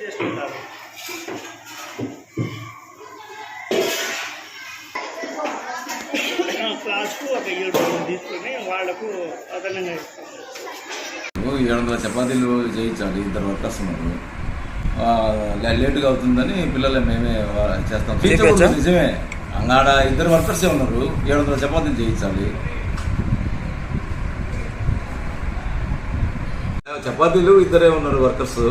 చేసుకుంటారు. క్లాస్కు ఒక 7 తీసుకొని వాళ్లకు అదనంగా ఇస్తాం. 700 చపాతీలు చేయించాలి. 2 వర్కర్స్ ఉన్నారు. లేటుగా అవుతుందని పిల్లలు మేమే చేస్తాం. నిజమే, అంగాడ 2 వర్కర్సే ఉన్నారు. 700 చపాతీలు చేయించాలి. చపాతీలు 2 ఉన్నారు వర్కర్స్.